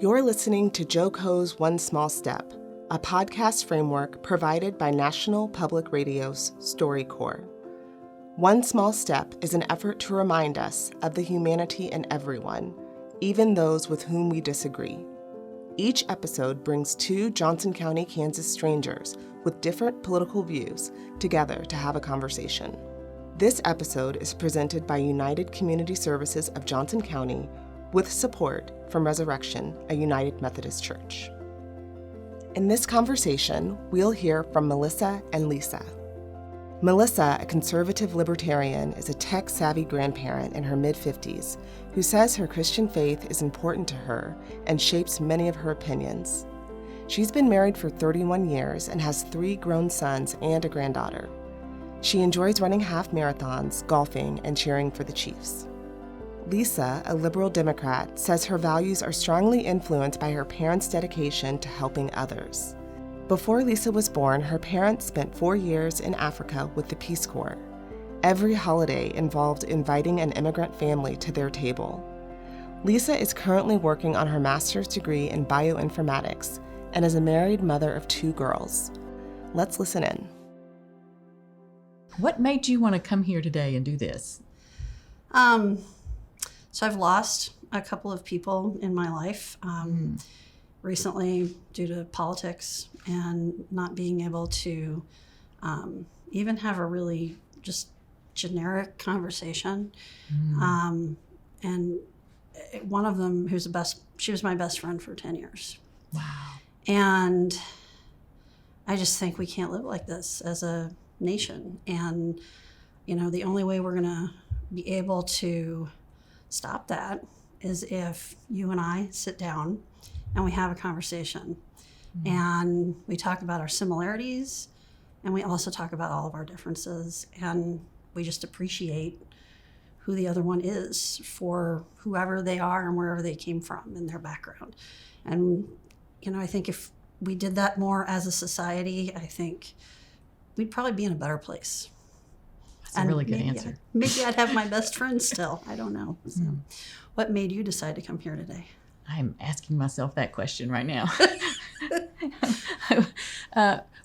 You're listening to JoCo's One Small Step, a podcast framework provided by National Public Radio's StoryCorps. One Small Step is an effort to remind us of the humanity in everyone, even those with whom we disagree. Each episode brings two Johnson County, Kansas strangers with different political views together to have a conversation. This episode is presented by United Community Services of Johnson County with support from Resurrection, a United Methodist church. In this conversation, we'll hear from Melissa and Lisa. Melissa, a conservative libertarian, is a tech-savvy grandparent in her mid-50s who says her Christian faith is important to her and shapes many of her opinions. She's been married for 31 years and has 3 grown sons and a granddaughter. She enjoys running half marathons, golfing, and cheering for the Chiefs. Lisa, a liberal Democrat, says her values are strongly influenced by her parents' dedication to helping others. Before Lisa was born, her parents spent 4 years in Africa with the Peace Corps. Every holiday involved inviting an immigrant family to their table. Lisa is currently working on her master's degree in bioinformatics and is a married mother of 2 girls. Let's listen in. What made you want to come here today and do this? So I've lost a couple of people in my life recently due to politics and not being able to even have a really just generic conversation. And one of them, she was my best friend for 10 years. Wow. And I just think we can't live like this as a nation. And, the only way we're going to be able to stop that is if you and I sit down and we have a conversation and we talk about our similarities and we also talk about all of our differences and we just appreciate who the other one is for whoever they are and wherever they came from in their background. And, I think if we did that more as a society, I think we'd probably be in a better place. That's a really good answer. Maybe I'd have my best friend still. I don't know. So, what made you decide to come here today? I'm asking myself that question right now.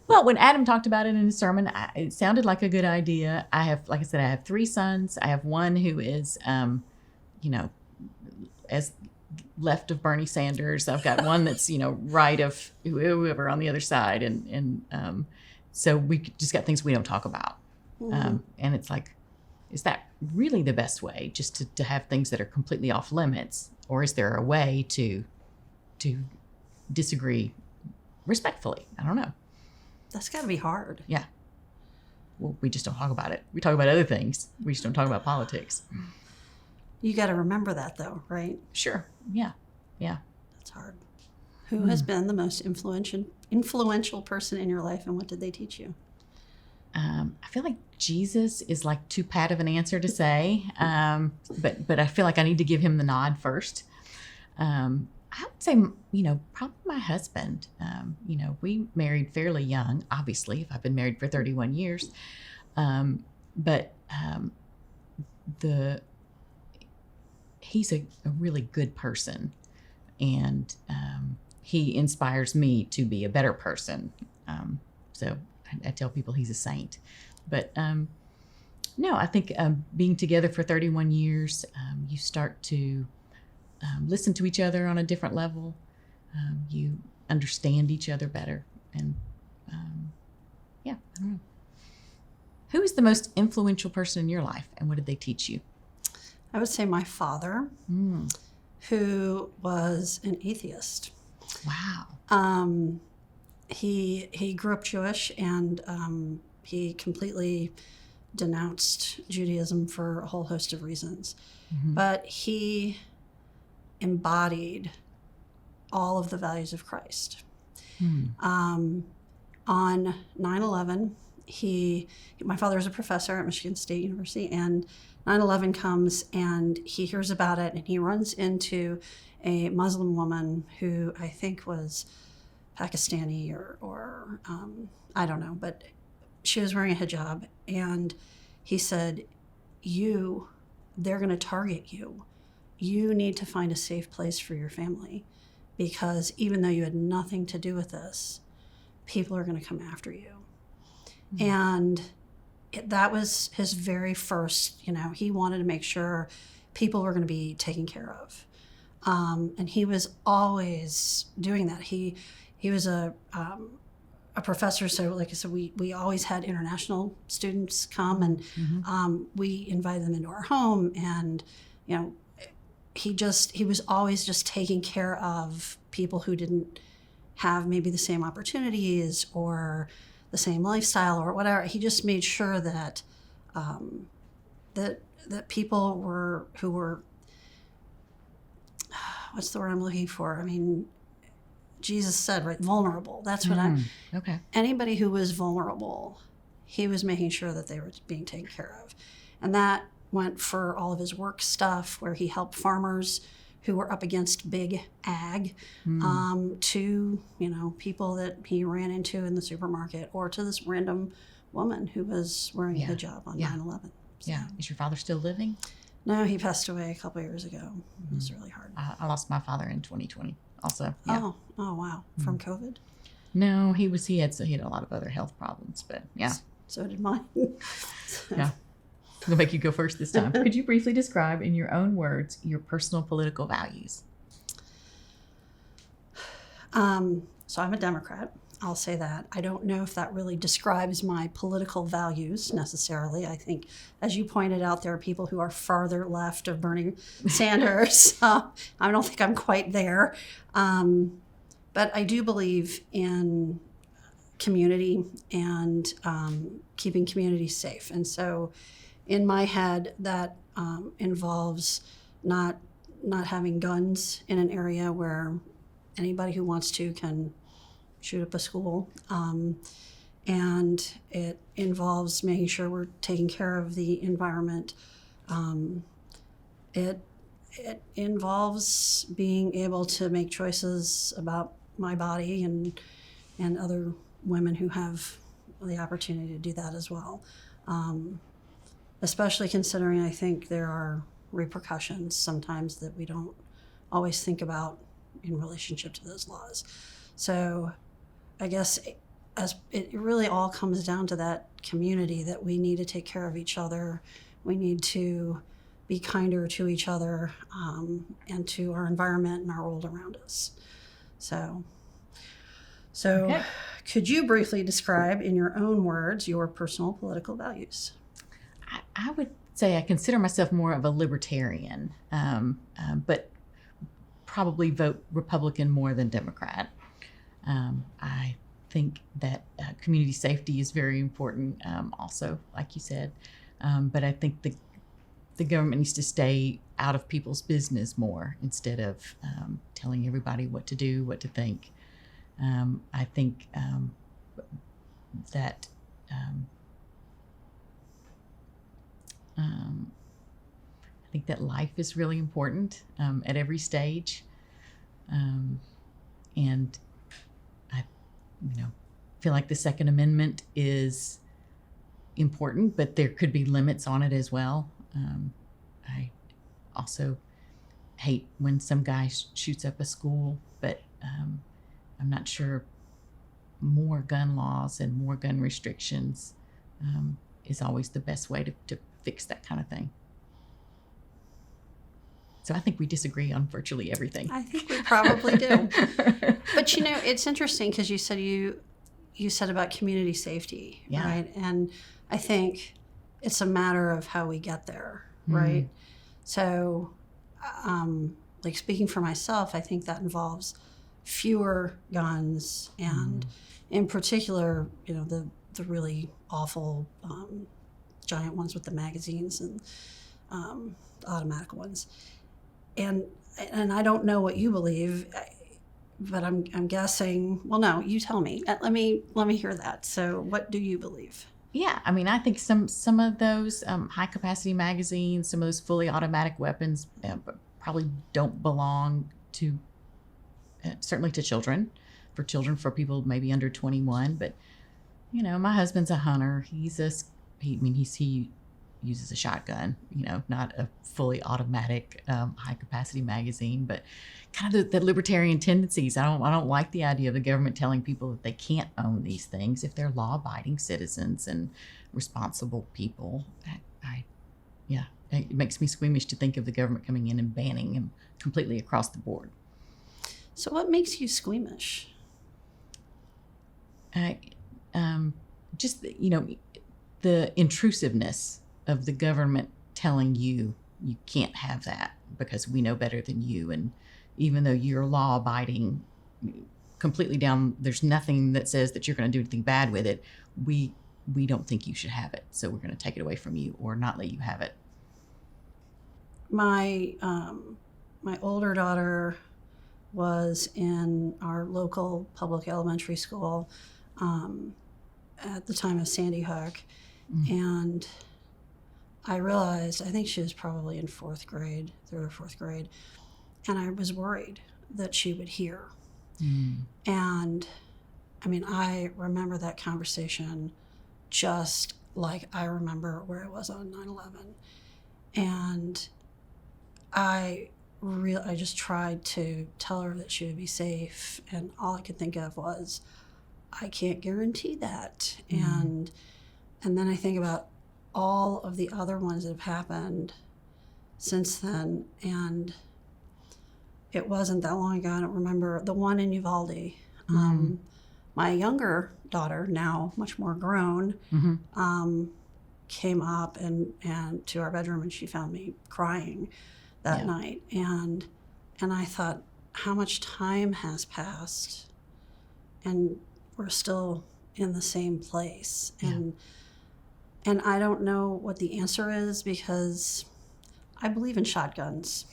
Well, when Adam talked about it in his sermon, it sounded like a good idea. I have 3 sons. I have one who is, as left of Bernie Sanders. I've got one that's, right of whoever on the other side. And so we just got things we don't talk about. And it's like, is that really the best way, just to have things that are completely off limits? Or is there a way to disagree respectfully? I don't know. That's got to be hard. Yeah. Well, we just don't talk about it. We talk about other things. We just don't talk about politics. You got to remember that, though, right? Sure. Yeah. That's hard. Who has been the most influential person in your life, and what did they teach you? I feel like Jesus is like too pat of an answer to say, but I feel like I need to give him the nod first. I would say, probably my husband. We married fairly young, obviously, if I've been married for 31 years. But he's a really good person, and he inspires me to be a better person. So I tell people he's a saint. But no, I think being together for 31 years, you start to listen to each other on a different level. You understand each other better. And I don't know. Who is the most influential person in your life, and what did they teach you? I would say my father, who was an atheist. Wow. He grew up Jewish, and he completely denounced Judaism for a whole host of reasons. But he embodied all of the values of Christ. On 9/11, my father was a professor at Michigan State University, and 9/11 comes and he hears about it, and he runs into a Muslim woman who I think was Pakistani or I don't know, but she was wearing a hijab, and he said, they're going to target you. You need to find a safe place for your family. because even though you had nothing to do with this, people are going to come after you. And that was his very first, he wanted to make sure people were going to be taken care of. And he was always doing that. He was a professor, so like I said, we always had international students come, and we invited them into our home, and he was always just taking care of people who didn't have maybe the same opportunities or the same lifestyle or whatever. He just made sure that that people who were what's the word I'm looking for? I mean, Jesus said, right, vulnerable. That's what okay. Anybody who was vulnerable, he was making sure that they were being taken care of. And that went for all of his work stuff, where he helped farmers who were up against big ag, to, people that he ran into in the supermarket, or to this random woman who was wearing a hijab on 9/11. So. Yeah. Is your father still living? No, he passed away a couple of years ago. It was really hard. I lost my father in 2020 also. Yeah. Oh, wow. From COVID? No, he had a lot of other health problems, but yeah. So did mine. Yeah. I'll make you go first this time. Could you briefly describe in your own words your personal political values? So I'm a Democrat. I'll say that. I don't know if that really describes my political values necessarily. I think, as you pointed out, there are people who are farther left of Bernie Sanders. I don't think I'm quite there. But I do believe in community and keeping communities safe. And so in my head, that involves not having guns in an area where anybody who wants to can shoot up a school. And it involves making sure we're taking care of the environment. It involves being able to make choices about my body and other women who have the opportunity to do that as well. Especially considering I think there are repercussions sometimes that we don't always think about in relationship to those laws. So I guess as it really all comes down to that community, that we need to take care of each other. We need to be kinder to each other, and to our environment and our world around us. So okay. Could you briefly describe in your own words your personal political values? I would say I consider myself more of a libertarian, but probably vote Republican more than Democrat. I think that community safety is very important, also, like you said. But I think the government needs to stay out of people's business more instead of telling everybody what to do, what to think. I think that I think that life is really important at every stage, and I, feel like the Second Amendment is important, but there could be limits on it as well. I also hate when some guy shoots up a school, but I'm not sure more gun laws and more gun restrictions is always the best way to fix that kind of thing. So I think we disagree on virtually everything. I think we probably do. But it's interesting because you said about community safety, right? And I think it's a matter of how we get there, right? So, like speaking for myself, I think that involves fewer guns, and in particular, the really awful giant ones with the magazines and automatic ones. And I don't know what you believe, but I'm guessing. Well, no, you tell me. Let me hear that. So, what do you believe? Yeah, I think some of those high capacity magazines, some of those fully automatic weapons, probably don't belong to certainly to children, for people maybe under 21. But my husband's a hunter. He uses a shotgun, not a fully automatic high capacity magazine, but kind of the libertarian tendencies. I don't like the idea of the government telling people that they can't own these things if they're law abiding citizens and responsible people. It makes me squeamish to think of the government coming in and banning them completely across the board. So what makes you squeamish? Just the intrusiveness of the government telling you can't have that because we know better than you, and even though you're law abiding completely down, there's nothing that says that you're going to do anything bad with it. We don't think you should have it, so we're going to take it away from you or not let you have it. My older daughter was in our local public elementary school at the time of Sandy Hook, and I realized, I think she was probably in third or fourth grade, and I was worried that she would hear. And I mean, I remember that conversation just like I remember where I was on 9/11. And I just tried to tell her that she would be safe, and all I could think of was, I can't guarantee that. And then I think about all of the other ones that have happened since then, and it wasn't that long ago. I don't remember the one in Uvalde. My younger daughter, now much more grown, came up and to our bedroom, and she found me crying that night. And I thought, how much time has passed, and we're still in the same place. And I don't know what the answer is, because I believe in shotguns.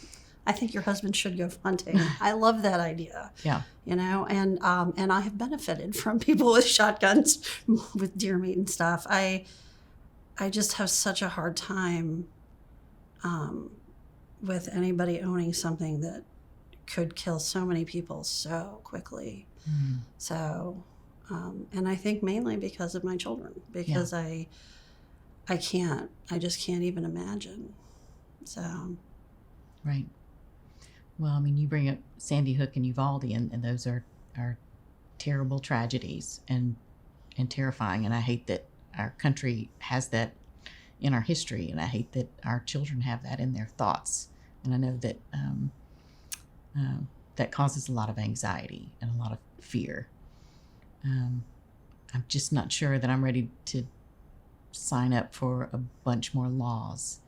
I think your husband should go hunting. I love that idea. Yeah. And I have benefited from people with shotguns, with deer meat and stuff. I just have such a hard time with anybody owning something that could kill so many people so quickly. So, and I think mainly because of my children, because I just can't even imagine. So. Right. Well, I mean, you bring up Sandy Hook and Uvalde, and those are terrible tragedies and terrifying. And I hate that our country has that in our history, and I hate that our children have that in their thoughts. And I know that that causes a lot of anxiety and a lot of fear. I'm just not sure that I'm ready to sign up for a bunch more laws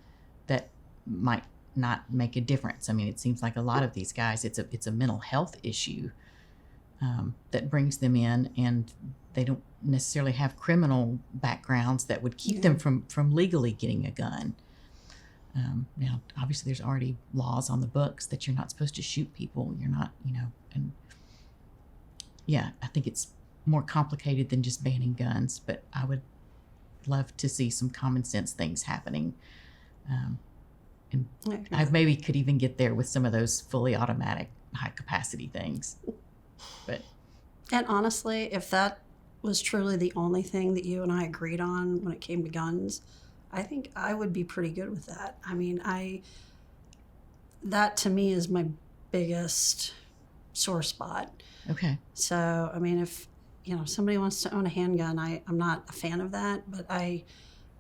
that might not make a difference. I mean, it seems like a lot of these guys, it's a mental health issue that brings them in, and they don't necessarily have criminal backgrounds that would keep them from legally getting a gun. Now, obviously, there's already laws on the books that you're not supposed to shoot people. You're not, and I think it's more complicated than just banning guns, but I would love to see some common sense things happening. And I maybe could even get there with some of those fully automatic high capacity things. And honestly, if that was truly the only thing that you and I agreed on when it came to guns, I think I would be pretty good with that. I mean, that to me is my biggest sore spot. Okay. So, I mean, if somebody wants to own a handgun, I'm not a fan of that, but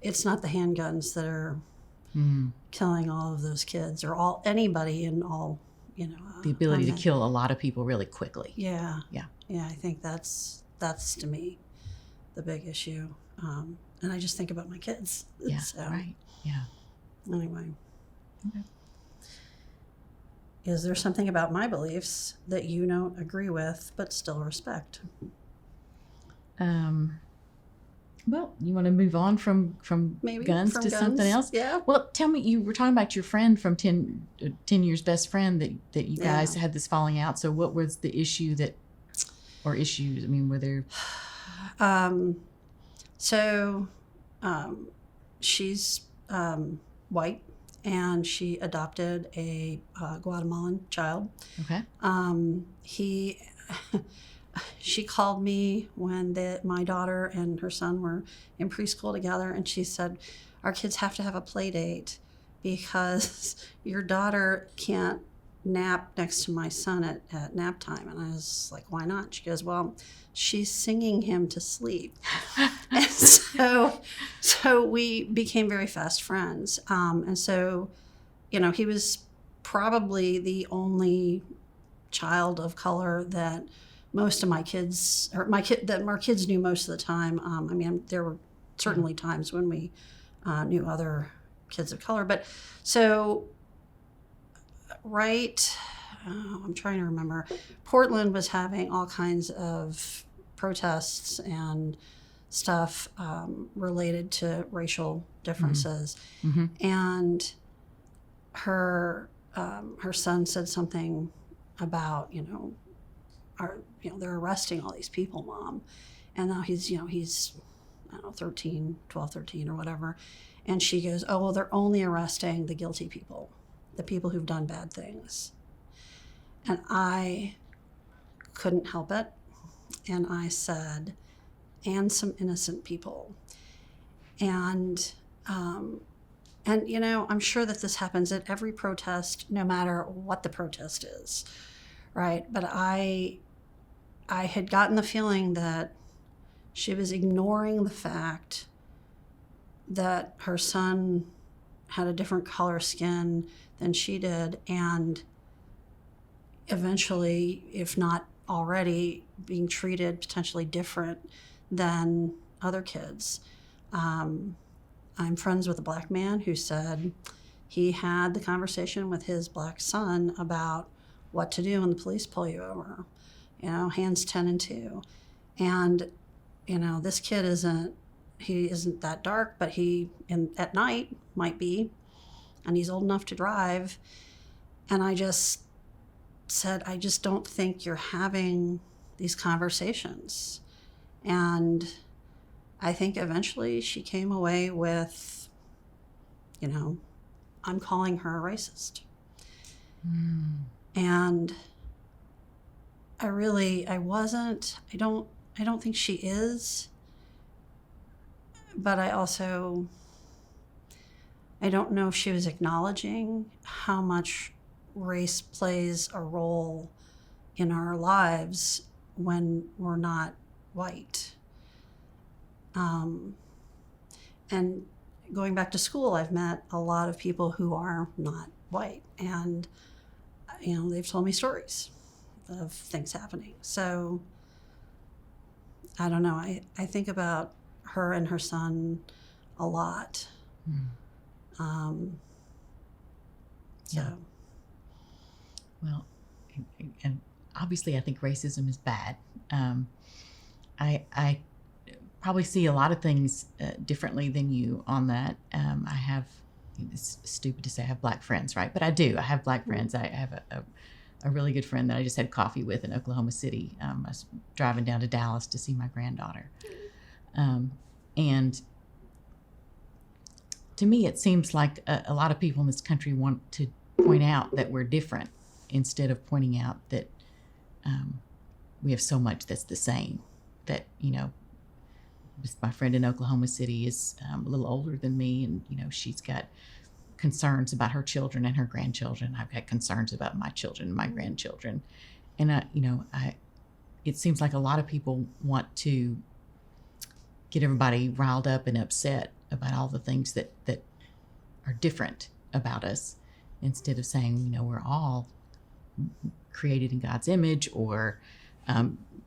it's not the handguns that are killing all of those kids or anybody in all, the ability to kill a lot of people really quickly. Yeah. I think that's to me the big issue. And I just think about my kids. Yeah. So, right. Yeah. Anyway. Okay. Is there something about my beliefs that you don't agree with but still respect? Well, you want to move on from guns to something else? Yeah. Well, tell me, you were talking about your friend from 10 years, best friend that you guys had this falling out. So what was the issue or issues? I mean, were there? She's white, and she adopted a Guatemalan child. Okay. She called me when my daughter and her son were in preschool together, and she said, our kids have to have a play date because your daughter can't nap next to my son at nap time. And I was like, why not? She goes, well, she's singing him to sleep. And so we became very fast friends. And so, he was probably the only child of color that most of my kids, that our kids knew most of the time. There were certainly times when we knew other kids of color, but so I'm trying to remember. Portland was having all kinds of protests and stuff related to racial differences, and her son said something about they're arresting all these people, Mom, and now he's I don't know 12, 13 or whatever, and she goes, oh well, they're only arresting the guilty people, the people who've done bad things. And I couldn't help it. And I said, and some innocent people. And I'm sure that this happens at every protest, no matter what the protest is, right? But I had gotten the feeling that she was ignoring the fact that her son had a different color skin than she did, and eventually, if not already, being treated potentially different than other kids. I'm friends with a black man who said he had the conversation with his black son about what to do when the police pull you over, hands 10 and 2. And, this kid isn't that dark, but at night might be, and he's old enough to drive. And I just said, I just don't think you're having these conversations. And I think eventually she came away with, I'm calling her a racist. And I don't think she is, but I don't know if she was acknowledging how much race plays a role in our lives when we're not white. And going back to school, I've met a lot of people who are not white, and they've told me stories of things happening. So I don't know. I think about her and her son a lot. Yeah. Well, and obviously I think racism is bad. I probably see a lot of things differently than you on that. I have, it's stupid to say I have black friends, right? But I do. I have black friends. I have a really good friend that I just had coffee with in Oklahoma City. I was driving down to Dallas to see my granddaughter. And to me, it seems like a lot of people in this country want to point out that we're different instead of pointing out that we have so much that's the same. That, my friend in Oklahoma City is a little older than me, and, she's got concerns about her children and her grandchildren. I've got concerns about my children and my grandchildren. And, it seems like a lot of people want to get everybody riled up and upset about all the things that are different about us, instead of saying, we're all created in God's image, or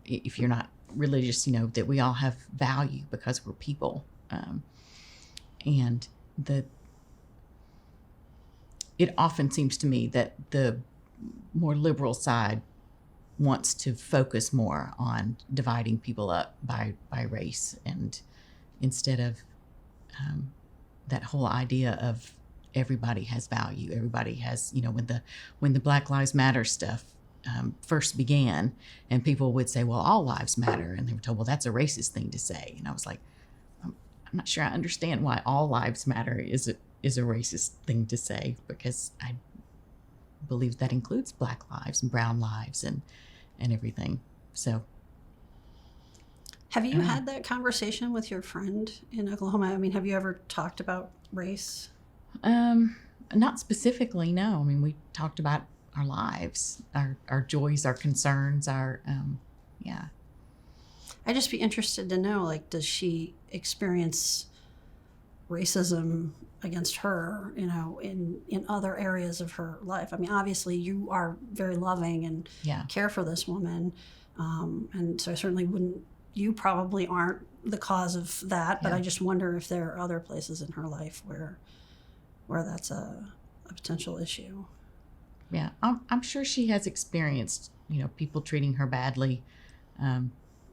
if you're not religious, that we all have value because we're people. And it often seems to me that the more liberal side wants to focus more on dividing people up by race, and instead of that whole idea of everybody has value. Everybody has, when the Black Lives Matter stuff first began, and people would say, well, all lives matter, and they were told, well, that's a racist thing to say. And I was like, I'm not sure I understand why all lives matter is a racist thing to say, because I believe that includes Black lives and brown lives and everything. So Have you had that conversation with your friend in Oklahoma? I mean, have you ever talked about race? Not specifically, no. I mean, we talked about our lives, our joys, our concerns, yeah. I'd just be interested to know, like, does she experience racism against her, you know, in other areas of her life? I mean, obviously you are very loving and care for this woman. And so I certainly wouldn't, you probably aren't the cause of that, but I just wonder if there are other places in her life where that's a potential issue. Yeah, I'm sure she has experienced, you know, people treating her badly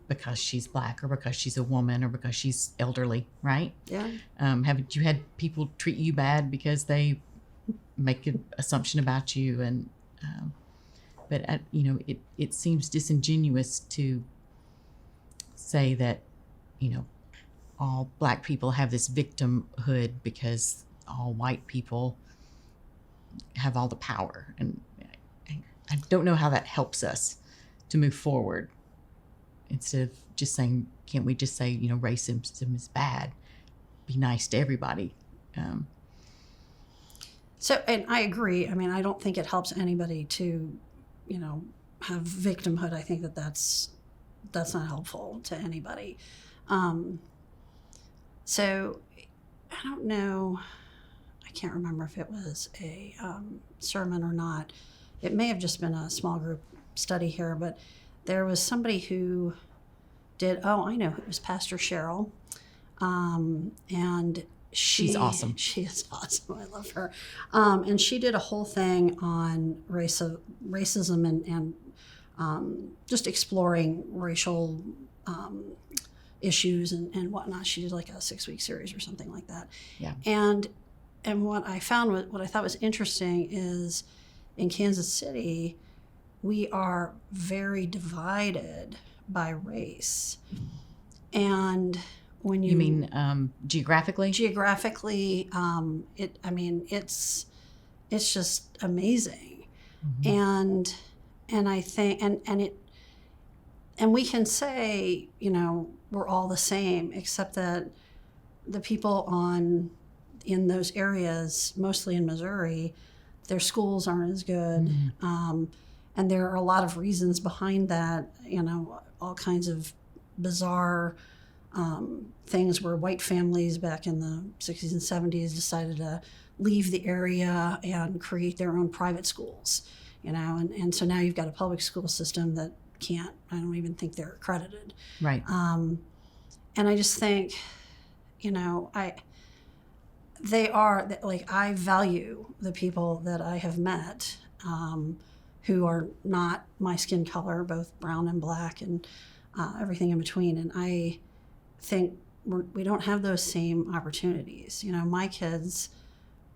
because she's Black or because she's a woman or because she's elderly, right? Yeah. Haven't you had people treat you bad because they make an assumption about you? And but you know, it seems disingenuous to say that, you know, all Black people have this victimhood because all white people have all the power. And I don't know how that helps us to move forward. Instead of just saying, can't we just say, you know, racism is bad? Be nice to everybody. So, and I agree. I mean, I don't think it helps anybody to, you know, have victimhood. I think that's not helpful to anybody. So I don't know. I can't remember if it was a sermon or not. It may have just been a small group study here, but there was somebody who did, I know, it was Pastor Cheryl. And she's awesome. She is awesome. I love her. And she did a whole thing on racism and just exploring racial issues and whatnot. She did like a 6-week series or something like that. Yeah. And what I found, what I thought was interesting is in Kansas City, we are very divided by race. And when you mean geographically? Geographically, it's just amazing. Mm-hmm. And I think and we can say, you know, we're all the same, except that the people in those areas, mostly in Missouri, their schools aren't as good. Mm-hmm. And there are a lot of reasons behind that, you know, all kinds of bizarre things where white families back in the 60s and 70s decided to leave the area and create their own private schools, you know, and so now you've got a public school system that I don't even think they're accredited. Right. And I just think, you know, I value the people that I have met who are not my skin color, both brown and Black and everything in between. And I think we don't have those same opportunities. You know, my kids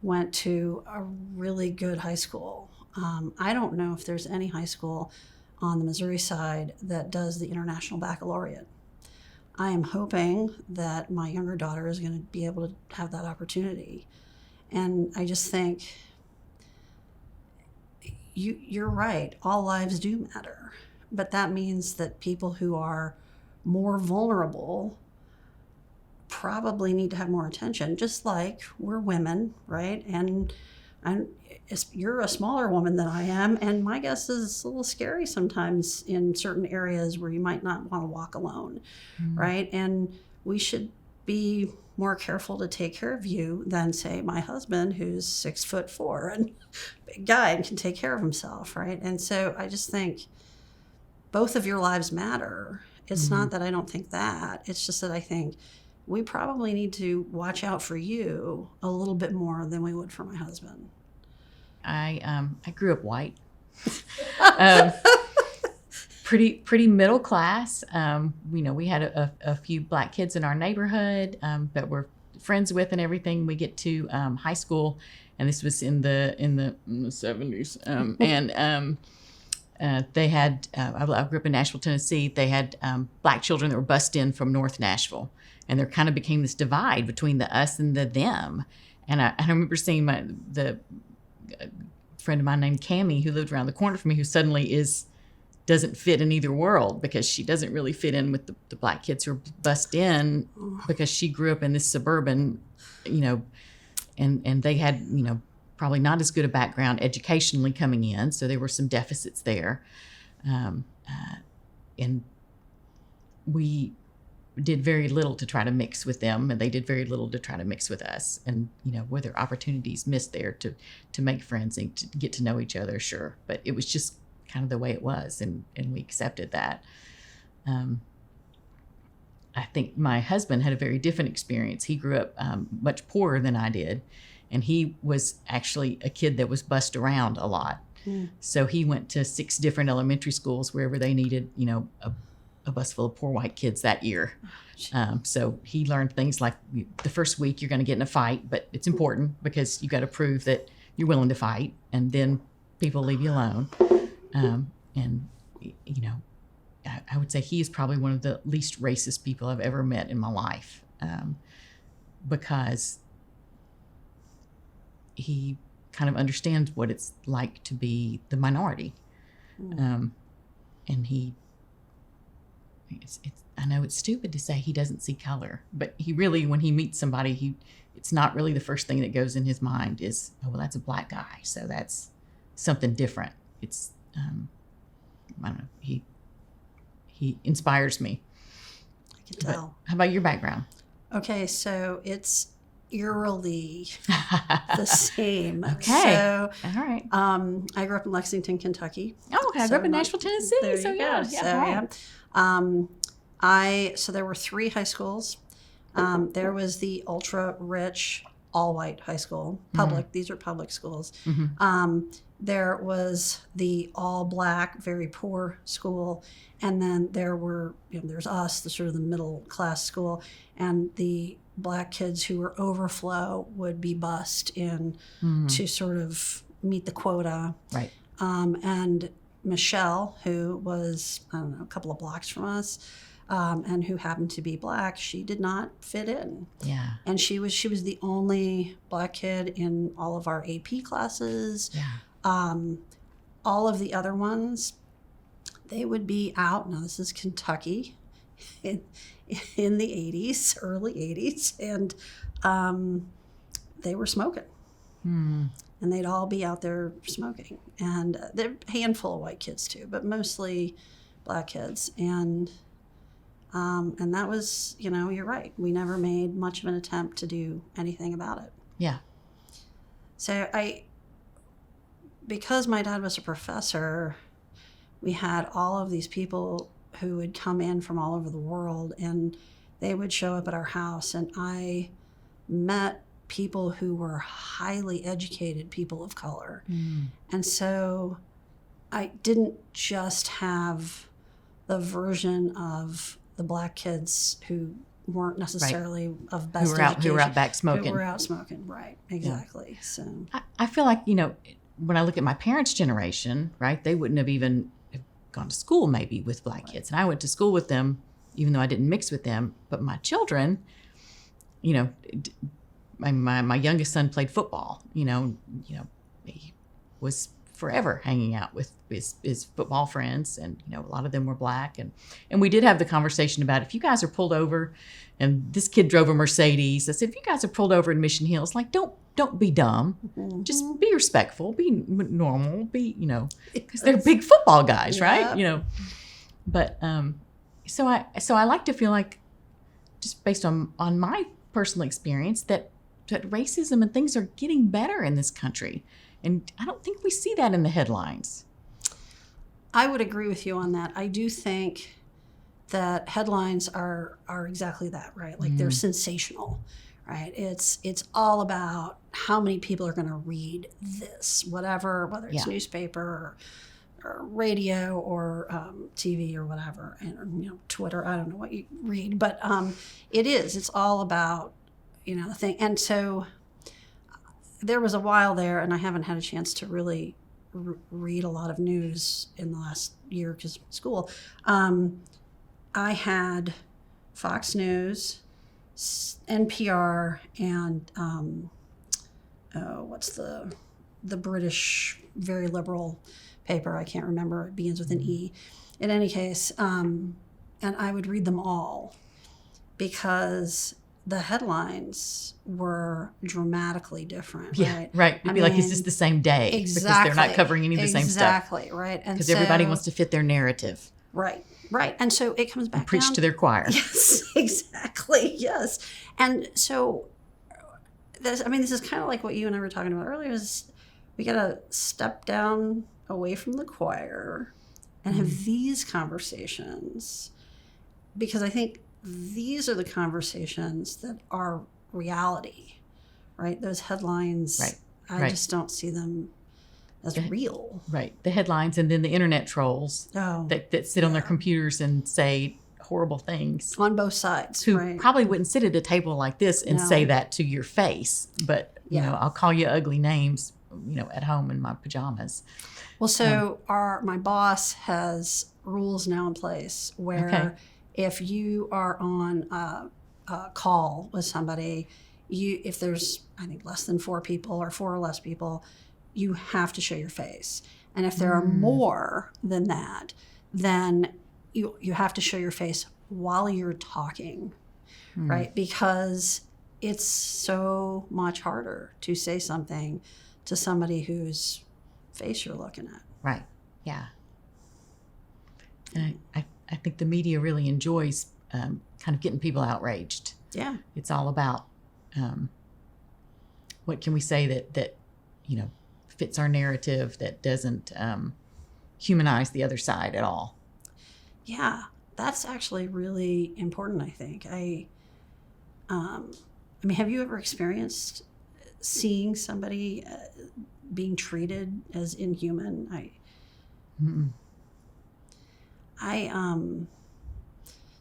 went to a really good high school. I don't know if there's any high school on the Missouri side that does the International Baccalaureate. I am hoping that my younger daughter is going to be able to have that opportunity. And I just think you're right. All lives do matter. But that means that people who are more vulnerable probably need to have more attention, just like we're women, right? And you're a smaller woman than I am, and my guess is it's a little scary sometimes in certain areas where you might not want to walk alone, right? And we should be more careful to take care of you than, say, my husband, who's 6'4" and big guy and can take care of himself, right? And so I just think both of your lives matter. It's not that I don't think that. It's just that I think we probably need to watch out for you a little bit more than we would for my husband. I grew up white, pretty middle class. You know, we had a few Black kids in our neighborhood that we're friends with and everything. We get to high school, and this was in the 70s, and they had. I grew up in Nashville, Tennessee. They had Black children that were bused in from North Nashville, and there kind of became this divide between the us and the them. And I remember seeing a friend of mine named Cammie, who lived around the corner from me, who suddenly is doesn't fit in either world, because she doesn't really fit in with the black kids who are bussed in, because she grew up in this suburban, and they had, probably not as good a background educationally coming in. So there were some deficits there. And we did very little to try to mix with them, and they did very little to try to mix with us. And, were there opportunities missed there to make friends and to get to know each other? Sure. But it was just kind of the way it was, and we accepted that. I think my husband had a very different experience. He grew up much poorer than I did, and he was actually a kid that was bussed around a lot. So he went to 6 different elementary schools wherever they needed, a bus full of poor white kids that year. So he learned things like, the first week you're going to get in a fight, but it's important because you got to prove that you're willing to fight, and then people leave you alone. I would say he is probably one of the least racist people I've ever met in my life, because he kind of understands what it's like to be the minority. And I know it's stupid to say he doesn't see color, but he really, when he meets somebody, it's not really the first thing that goes in his mind is, oh, well, that's a black guy, so that's something different. It's, I don't know, he inspires me. I can tell. How about your background? Okay, so it's eerily the same. Okay. So, all right. I grew up in Lexington, Kentucky. Oh, okay. I grew up in Nashville, Tennessee. There So you yeah, go. yeah. So, so there were 3 high schools. There was the ultra rich, all white high school, public. Mm-hmm. These are public schools. Mm-hmm. There was the all black, very poor school, and then there were, there's us, the sort of the middle class school, and the black kids who were overflow would be bussed in to sort of meet the quota. Right. And Michelle, who was, I don't know, a couple of blocks from us, and who happened to be black, she did not fit in. Yeah. And she was the only black kid in all of our AP classes. Yeah. All of the other ones, they would be out. Now, this is Kentucky in the 80s, early 80s, and they were smoking. And they'd all be out there smoking. And there a handful of white kids too, but mostly black kids. And that was, you're right. We never made much of an attempt to do anything about it. Yeah. So because my dad was a professor, we had all of these people who would come in from all over the world, and they would show up at our house, and I met people who were highly educated people of color. And so I didn't just have the version of the black kids who weren't necessarily of best education. Who were out back smoking. Who were out smoking, right, exactly. Yeah. So I feel like, when I look at my parents' generation, right, they wouldn't have even gone to school maybe with black kids. And I went to school with them, even though I didn't mix with them. But my children, my youngest son played football, he was forever hanging out with his football friends, and a lot of them were black, and we did have the conversation about, if you guys are pulled over, and this kid drove a Mercedes, I said, if you guys are pulled over in Mission Hills, like don't be dumb, just be respectful, be normal, because they're big football guys, right? But so I like to feel like, just based on my personal experience, that racism and things are getting better in this country. And I don't think we see that in the headlines. I would agree with you on that. I do think that headlines are exactly that, right? Like they're sensational, right? It's all about how many people are going to read this, whether it's newspaper or radio or TV or whatever, and Twitter. I don't know what you read, but it's all about the thing. And so there was a while there, and I haven't had a chance to really read a lot of news in the last year because of school. I had Fox News, NPR, and what's the British very liberal paper. I can't remember. It begins with an E. In any case, and I would read them all because the headlines were dramatically different. Yeah, right. It'd be like, is this the same day? Exactly. Because they're not covering any of the same stuff. Exactly, right. And because everybody wants to fit their narrative. Right. And so it comes back preach down to their choir. Yes, exactly. Yes. And so this is kind of like what you and I were talking about earlier, is we got to step down away from the choir and have these conversations, because I think these are the conversations that are reality, right? Those headlines, right. I just don't see them as real. Right. The headlines, and then the internet trolls that sit on their computers and say horrible things. On both sides. Who probably wouldn't sit at a table like this and say that to your face. But, you know, I'll call you ugly names, you know, at home in my pajamas. Well, so my boss has rules now in place where if you are on a call with somebody, if there's, I think, less than 4 people or 4 or less people, you have to show your face. And if there are more than that, then you have to show your face while you're talking, right? Because it's so much harder to say something to somebody whose face you're looking at. Right. Yeah. And I think the media really enjoys kind of getting people outraged. Yeah. It's all about what can we say that you know, fits our narrative, that doesn't humanize the other side at all. Yeah, that's actually really important, I think. I mean, have you ever experienced seeing somebody being treated as inhuman?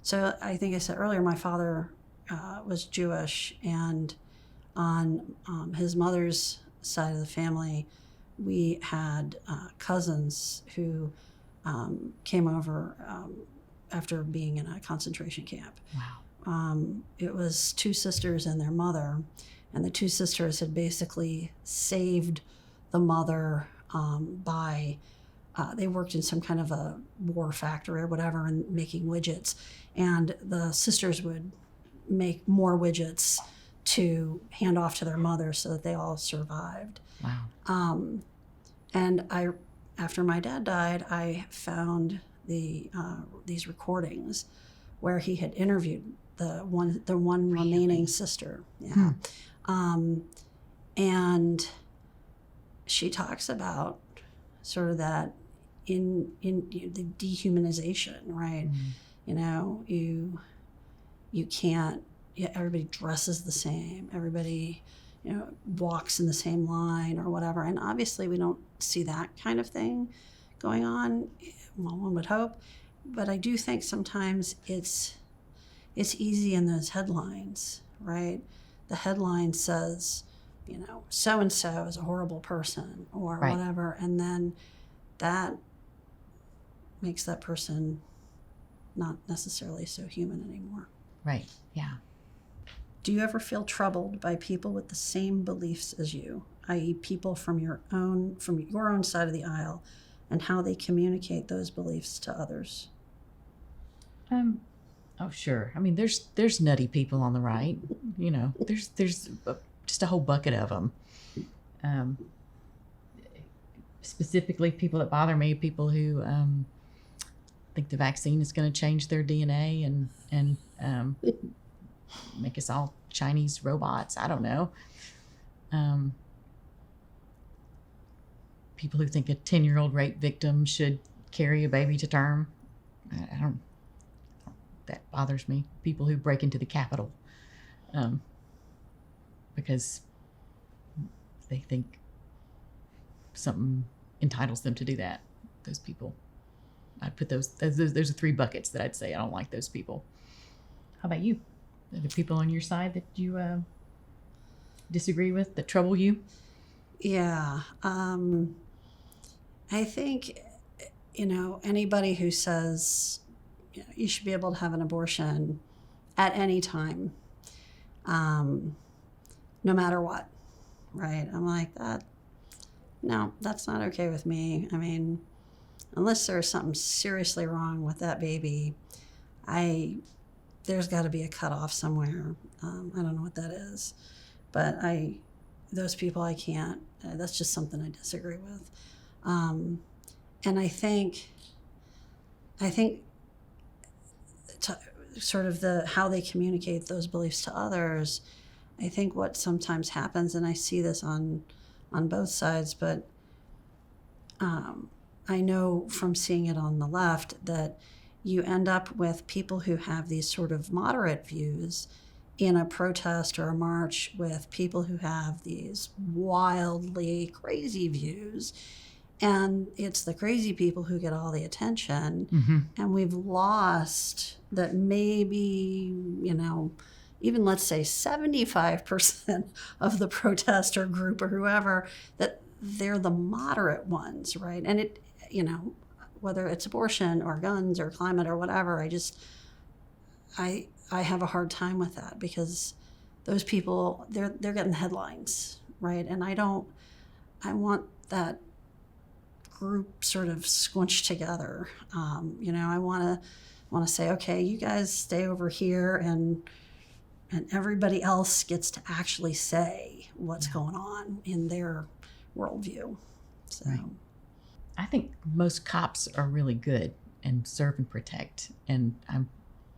So I think I said earlier, my father was Jewish, and on his mother's side of the family, we had cousins who came over after being in a concentration camp. Wow. It was 2 sisters and their mother, and the 2 sisters had basically saved the mother by they worked in some kind of a war factory or whatever and making widgets, and the sisters would make more widgets to hand off to their mother so that they all survived. Wow. And after my dad died, I found these recordings where he had interviewed the one remaining sister. Yeah. And she talks about sort of that in the dehumanization, right? You know, you can't. Everybody dresses the same. Everybody, you know, walks in the same line or whatever. And obviously, we don't see that kind of thing going on. Well, one would hope, but I do think sometimes it's easy in those headlines, right? The headline says, you know, so and so is a horrible person or whatever, and then that makes that person not necessarily so human anymore. Right. Yeah. Do you ever feel troubled by people with the same beliefs as you, i.e., people from your own side of the aisle, and how they communicate those beliefs to others? Oh, sure. I mean, there's nutty people on the right. You know, there's just a whole bucket of them. Specifically, people that bother me, people who think the vaccine is going to change their DNA and make us all Chinese robots. I don't know. People who think a 10-year-old rape victim should carry a baby to term. I don't. That bothers me. People who break into the Capitol because they think something entitles them to do that. Those people. I'd put those are 3 buckets that I'd say I don't like those people. How about you? Are there people on your side that you disagree with, that trouble you? Yeah. I think, you know, anybody who says, you know, you should be able to have an abortion at any time, no matter what, right? I'm like, that. No, that's not okay with me. I mean, unless there's something seriously wrong with that baby, there's got to be a cutoff somewhere. I don't know what that is, but those people I can't. That's just something I disagree with. And I think sort of how they communicate those beliefs to others. I think what sometimes happens, and I see this on both sides, but I know from seeing it on the left that you end up with people who have these sort of moderate views in a protest or a march with people who have these wildly crazy views. And it's the crazy people who get all the attention. Mm-hmm. And we've lost that maybe, even let's say 75% of the protester group or whoever, that they're the moderate ones, right? And it, whether it's abortion or guns or climate or whatever, I have a hard time with that because those people, they're getting headlines, right? And I want that group sort of squinched together. I want to say, okay, you guys stay over here, and everybody else gets to actually say what's going on in their worldview. So, right. I think most cops are really good and serve and protect. And I'm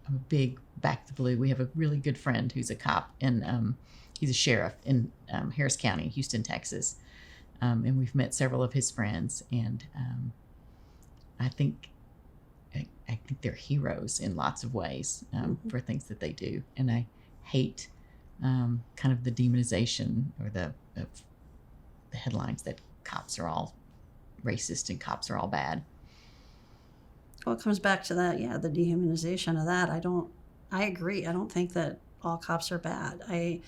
a big back the blue. We have a really good friend who's a cop, and he's a sheriff in Harris County, Houston, Texas. And we've met several of his friends, and I think they're heroes in lots of ways for things that they do. And I hate kind of the demonization or the headlines that cops are all racist and cops are all bad. Well, it comes back to that, the dehumanization of that. I agree. I don't think that all cops are bad. I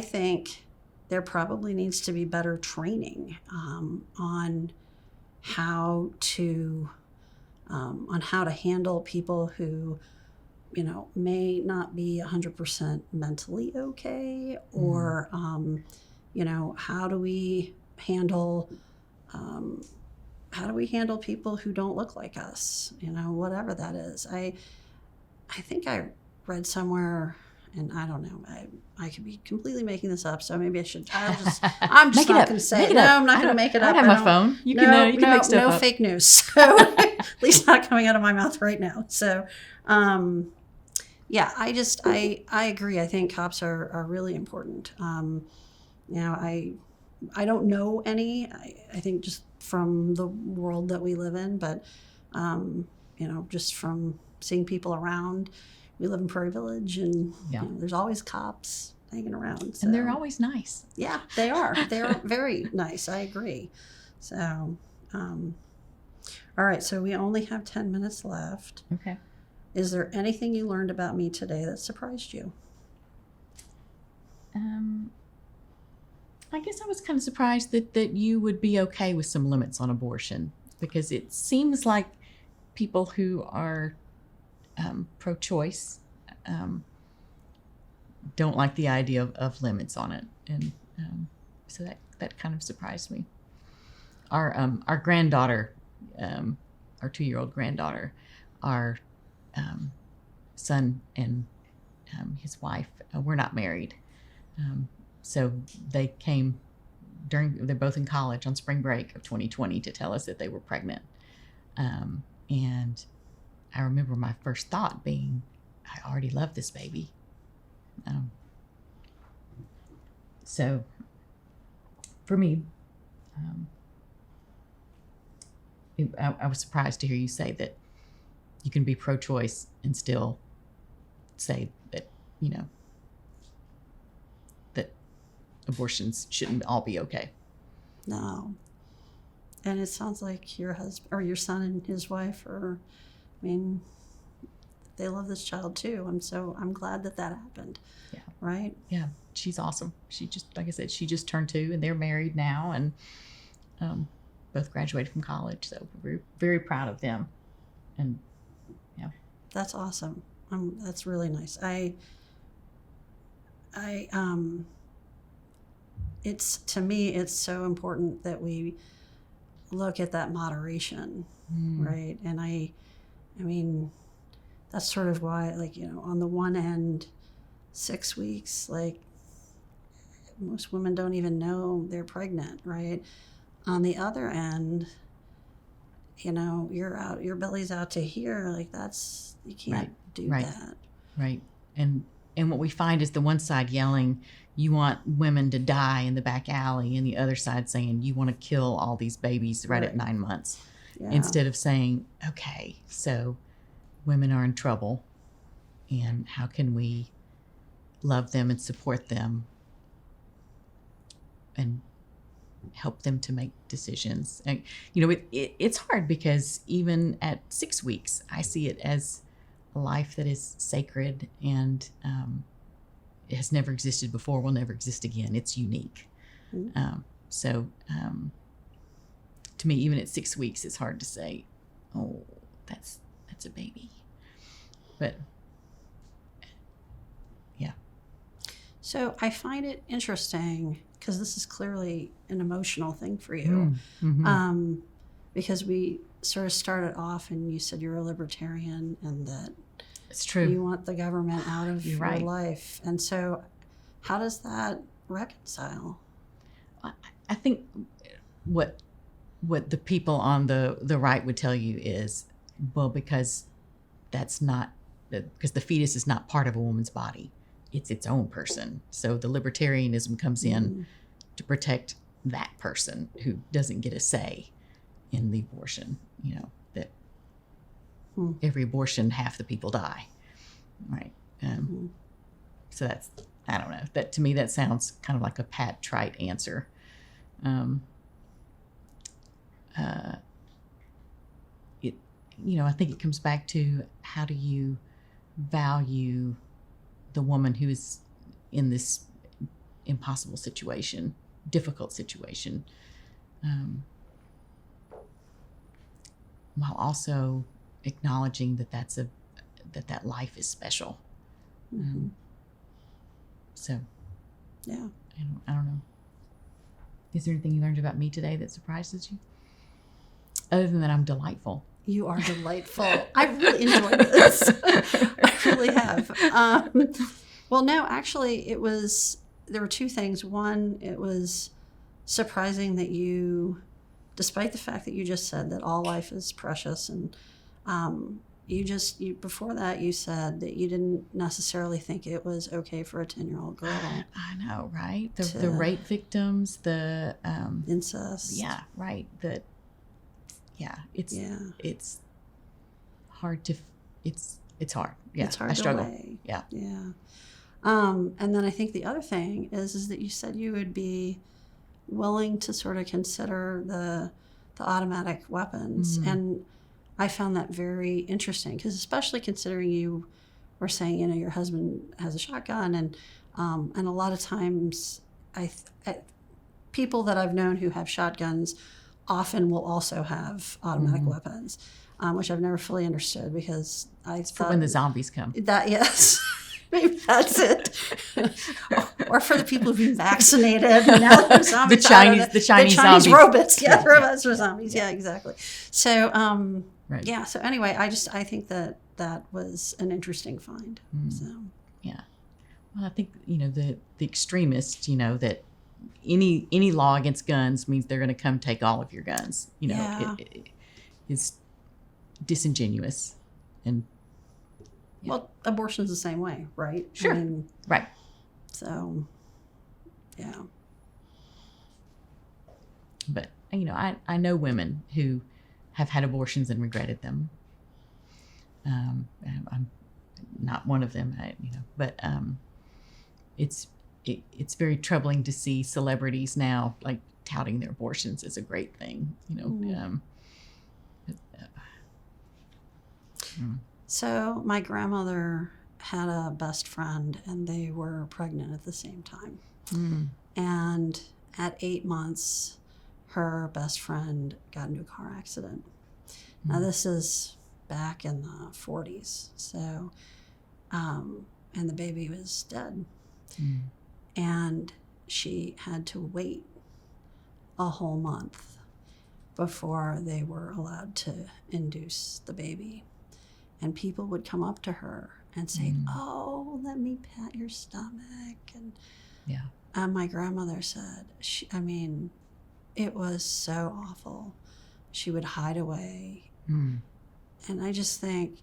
think there probably needs to be better training on how to handle people who, may not be 100% mentally okay, or how do we handle people who don't look like us, whatever that is. I think I read somewhere, and I don't know, I could be completely making this up, so maybe I should. I'm just not going to say it. No, I'm not going to make it up. I don't have my phone. You can make stuff up. No fake news. So at least not coming out of my mouth right now. So, I agree. I think cops are really important. I don't know any. I think just from the world that we live in, but just from seeing people around. We live in Prairie Village, and there's always cops hanging around. So. And they're always nice. Yeah, they are. They're very nice. I agree. So, all right. So we only have 10 minutes left. Okay. Is there anything you learned about me today that surprised you? I guess I was kind of surprised that you would be okay with some limits on abortion, because it seems like people who are pro-choice don't like the idea of limits on it, and so that kind of surprised me. Our granddaughter, our 2-year-old granddaughter, our son and his wife were not married, so they came they're both in college on spring break of 2020 to tell us that they were pregnant, and I remember my first thought being, I already love this baby. So for me, I was surprised to hear you say that you can be pro-choice and still say that, that abortions shouldn't all be okay. No. And it sounds like your husband or your son and his wife they love this child too. And so I'm glad that happened. Yeah. Right? Yeah. She's awesome. She just, like I said, she just turned 2 and they're married now, and both graduated from college. So we're very proud of them. And yeah. That's awesome. That's really nice. To me, it's so important that we look at that moderation, right? And I mean, that's sort of why, like, on the one end, 6 weeks, like, most women don't even know they're pregnant, right? On the other end, your belly's out to here, like, you can't do that. Right. And what we find is the one side yelling, you want women to die in the back alley, and the other side saying, you want to kill all these babies right at 9 months. Yeah. Instead of saying, okay, so women are in trouble, and how can we love them and support them and help them to make decisions. And, it's hard because even at 6 weeks, I see it as a life that is sacred and it has never existed before, will never exist again. It's unique. So to me, even at 6 weeks, it's hard to say, oh, that's a baby. But yeah. So I find it interesting because this is clearly an emotional thing for you. Because we sort of started off and you said you're a libertarian and that it's true. You want the government out of your right. life. And so how does that reconcile? I think what the people on the right would tell you is, well, because the fetus is not part of a woman's body. It's its own person. So the libertarianism comes in to protect that person who doesn't get a say in the abortion, that every abortion, half the people die. Right. So that's, I don't know, that to me, that sounds kind of like a pat, trite answer. I think it comes back to, how do you value the woman who is in this impossible situation, difficult situation, while also acknowledging that life is special. So, yeah, I don't know. Is there anything you learned about me today that surprises you? Other than that, I'm delightful. You are delightful. I really enjoyed this. I really have. Well, no, actually, there were two things. One, it was surprising that you, despite the fact that you just said that all life is precious, and before that you said that you didn't necessarily think it was okay for a 10-year-old girl. I know, right? The rape victims, the incest. Yeah, right. It's hard to. It's hard. Yeah, it's hard I struggle. To weigh. Yeah. And then I think the other thing is that you said you would be willing to sort of consider the automatic weapons, and I found that very interesting, because especially considering you were saying, your husband has a shotgun, and a lot of times people that I've known who have shotguns often will also have automatic weapons, which I've never fully understood, because it's for when the zombies come. Yes. Maybe that's it. Or for the people who've been vaccinated. And now they're zombies. The Chinese zombies. Robots. Yeah, robots for zombies. Yeah, exactly. So, right. Yeah. So anyway, I think that was an interesting find. So. Yeah. Well, I think, the extremists, that any law against guns means they're going to come take all of your guns. It is disingenuous. And well, abortion's the same way, right? Sure. Right. So, yeah. But, I know women who have had abortions and regretted them. I'm not one of them, but it's very troubling to see celebrities now, like, touting their abortions as a great thing, So my grandmother had a best friend, and they were pregnant at the same time. And at 8 months, her best friend got into a car accident. Now, this is back in the 40s. So, and the baby was dead. And she had to wait a whole month. before they were allowed to induce the baby. And people would come up to her and say, "Oh, let me pat your stomach." And my grandmother said, it was so awful. She would hide away. And I just think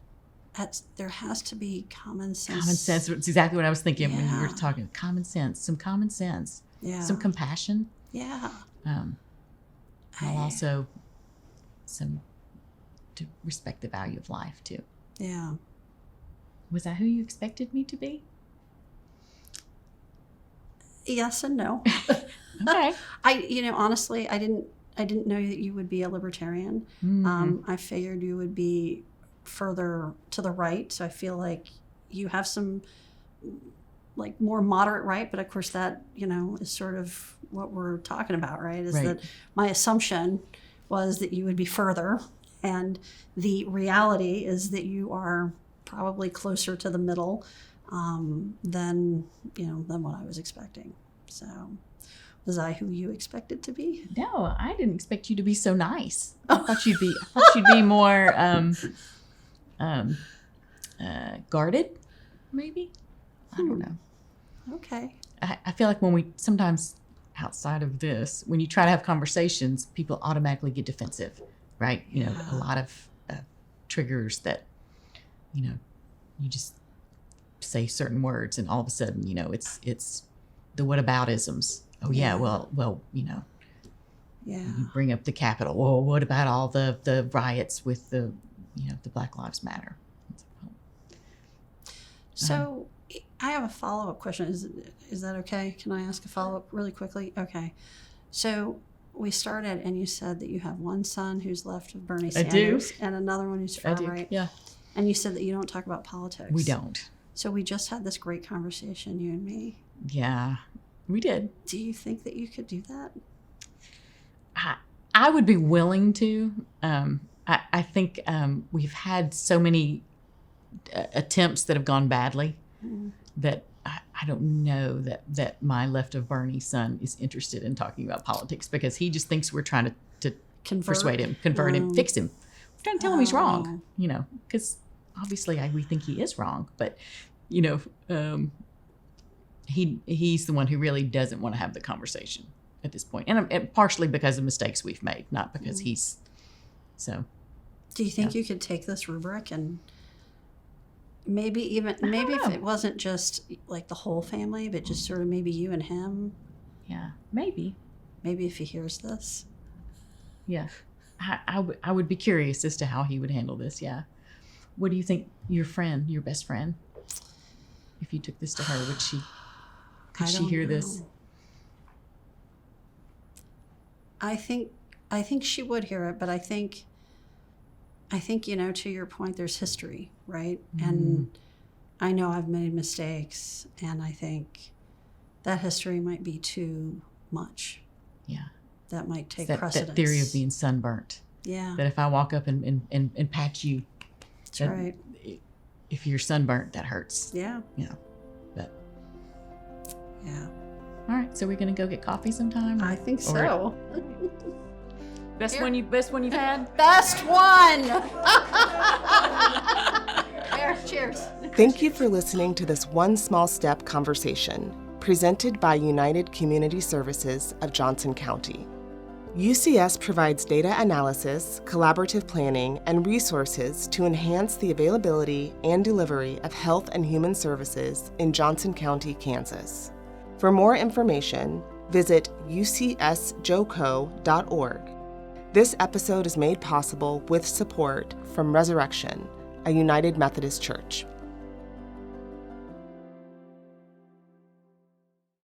there has to be common sense. Common sense. It's exactly what I was thinking when you were talking. Common sense. Some common sense. Yeah. Some compassion. Yeah. While also to respect the value of life too. Yeah. Was that who you expected me to be? Yes and no. Okay. Honestly, I didn't know that you would be a libertarian. I figured you would be further to the right. So I feel like you have some like more moderate right, but of course that, is sort of what we're talking about, right? Is that my assumption was that you would be further, and the reality is that you are probably closer to the middle than what I was expecting. So was I who you expected to be? No, I didn't expect you to be so nice. I thought you'd be more guarded, maybe. I don't know. Okay. I feel like when we sometimes outside of this, when you try to have conversations, people automatically get defensive, right? A lot of triggers that, you just say certain words and all of a sudden, it's the whataboutisms. Oh yeah, well, Yeah. You bring up the Capitol. Well, what about all the riots with the Black Lives Matter? So I have a follow-up question. Is that okay? Can I ask a follow-up really quickly? Okay. So we started and you said that you have one son who's left of Bernie Sanders and another one who's far right. Yeah. And you said that you don't talk about politics. We don't. So we just had this great conversation, you and me. Yeah, we did. Do you think that you could do that? I would be willing to. I think we've had so many attempts that have gone badly that I don't know that my left of Bernie son is interested in talking about politics, because he just thinks we're trying to persuade him, convert him, fix him. We're trying to tell him he's wrong, because obviously we think he is wrong, but he's the one who really doesn't want to have the conversation at this point, and partially because of mistakes we've made, not because he's so. Do you think you could take this rubric and maybe if it wasn't just like the whole family, but just sort of maybe you and him? Yeah, maybe if he hears this. Yeah, I would be curious as to how he would handle this. Yeah. What do you think your best friend, if you took this to her, could she hear this? I think she would hear it, but I think to your point, there's history, right? And I know I've made mistakes, and I think that history might be too much. Yeah. That might take precedence. That theory of being sunburnt. Yeah. That if I walk up and pat you, that's right. If you're sunburnt, that hurts. Yeah. Yeah. But. Yeah. All right. So we're gonna go get coffee sometime. I think so. Best one you've had. Best one. Here, cheers. Thank you for listening to this One Small Step conversation, presented by United Community Services of Johnson County. UCS provides data analysis, collaborative planning, and resources to enhance the availability and delivery of health and human services in Johnson County, Kansas. For more information, visit ucsjoco.org. This episode is made possible with support from Resurrection, a United Methodist Church.